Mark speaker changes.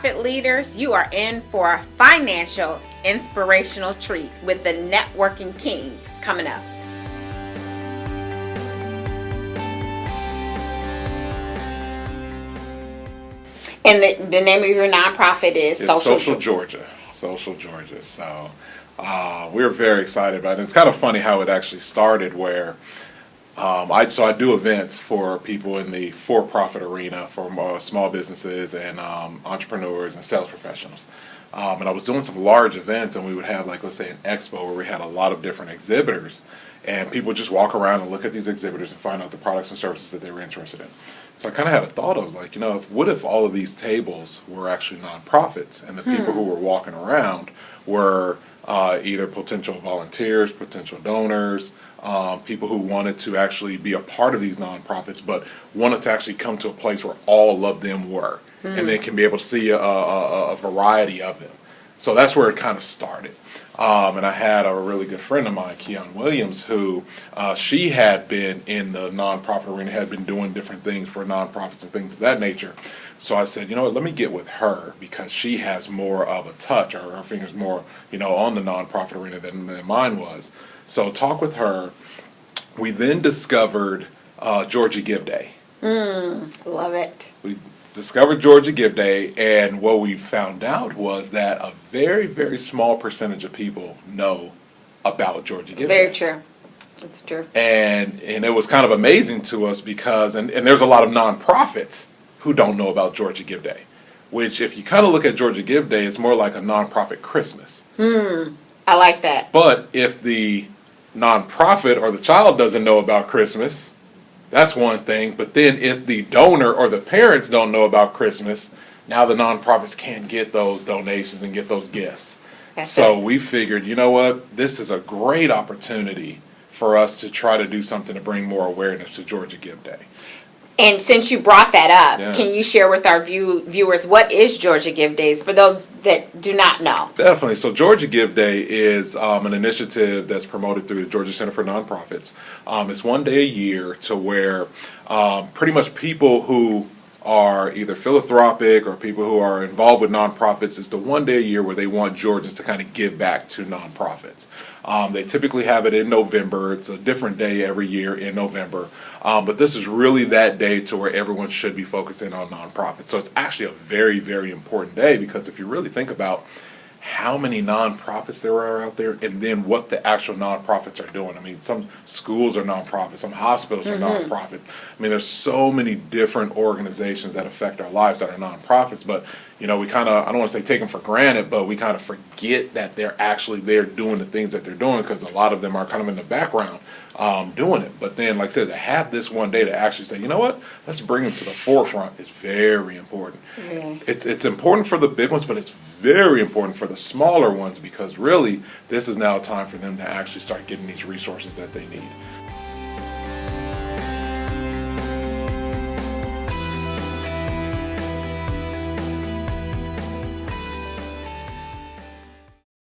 Speaker 1: nonprofit leaders, you are in for a financial inspirational treat with the Networking King coming up. And the name of your nonprofit is
Speaker 2: Social Georgia. Social Georgia. So we're very excited about it. It's kind of funny how it actually started where I do events for people in the for-profit arena for small businesses and entrepreneurs and sales professionals. And I was doing some large events, and we would have, like, let's say an expo where we had a lot of different exhibitors, and people would just walk around and look at these exhibitors and find out the products and services that they were interested in. So I kind of had a thought of, like, what if all of these tables were actually nonprofits, and the people who were walking around were either potential volunteers, potential donors, people who wanted to actually be a part of these nonprofits, but wanted to actually come to a place where all of them were, and then can be able to see a variety of them. So that's where it kind of started. And I had a really good friend of mine, Keon Williams, who she had been in the nonprofit arena, had been doing different things for nonprofits and things of that nature. So I said, let me get with her because she has more of a touch, or her fingers more, on the nonprofit arena than mine was. So talk with her. We then discovered Georgia Give Day.
Speaker 1: Love it.
Speaker 2: We discovered Georgia Give Day, and what we found out was that a very, very small percentage of people know about Georgia Give Day.
Speaker 1: Very true. That's true.
Speaker 2: And it was kind of amazing to us because, and there's a lot of nonprofits who don't know about Georgia Give Day, which if you kind of look at Georgia Give Day, it's more like a nonprofit Christmas.
Speaker 1: I like that.
Speaker 2: But if the nonprofit or the child doesn't know about Christmas, that's one thing. But then if the donor or the parents don't know about Christmas, now the nonprofits can't get those donations and get those gifts. So we figured, this is a great opportunity for us to try to do something to bring more awareness to Georgia Give Day.
Speaker 1: And since you brought that up, can you share with our viewers what is Georgia Give Days for those that do not know?
Speaker 2: Definitely. So Georgia Give Day is an initiative that's promoted through the Georgia Center for Nonprofits. It's one day a year to where pretty much people who are either philanthropic or people who are involved with nonprofits, it's the one day a year where they want Georgians to kind of give back to nonprofits. They typically have it in November. It's a different day every year in November. But this is really that day to where everyone should be focusing on nonprofits. So it's actually a very, very important day because if you really think about how many nonprofits there are out there and then what the actual nonprofits are doing. I mean, some schools are nonprofits, some hospitals are nonprofits. I mean, there's so many different organizations that affect our lives that are nonprofits, but we kind of, I don't want to say take them for granted, but we kind of forget that they're actually there doing the things that they're doing because a lot of them are kind of in the background doing it. But then, like I said, to have this one day to actually say, let's bring them to the forefront is very important. It's important for the big ones, but it's very important for the smaller ones because really this is now time for them to actually start getting these resources that they need.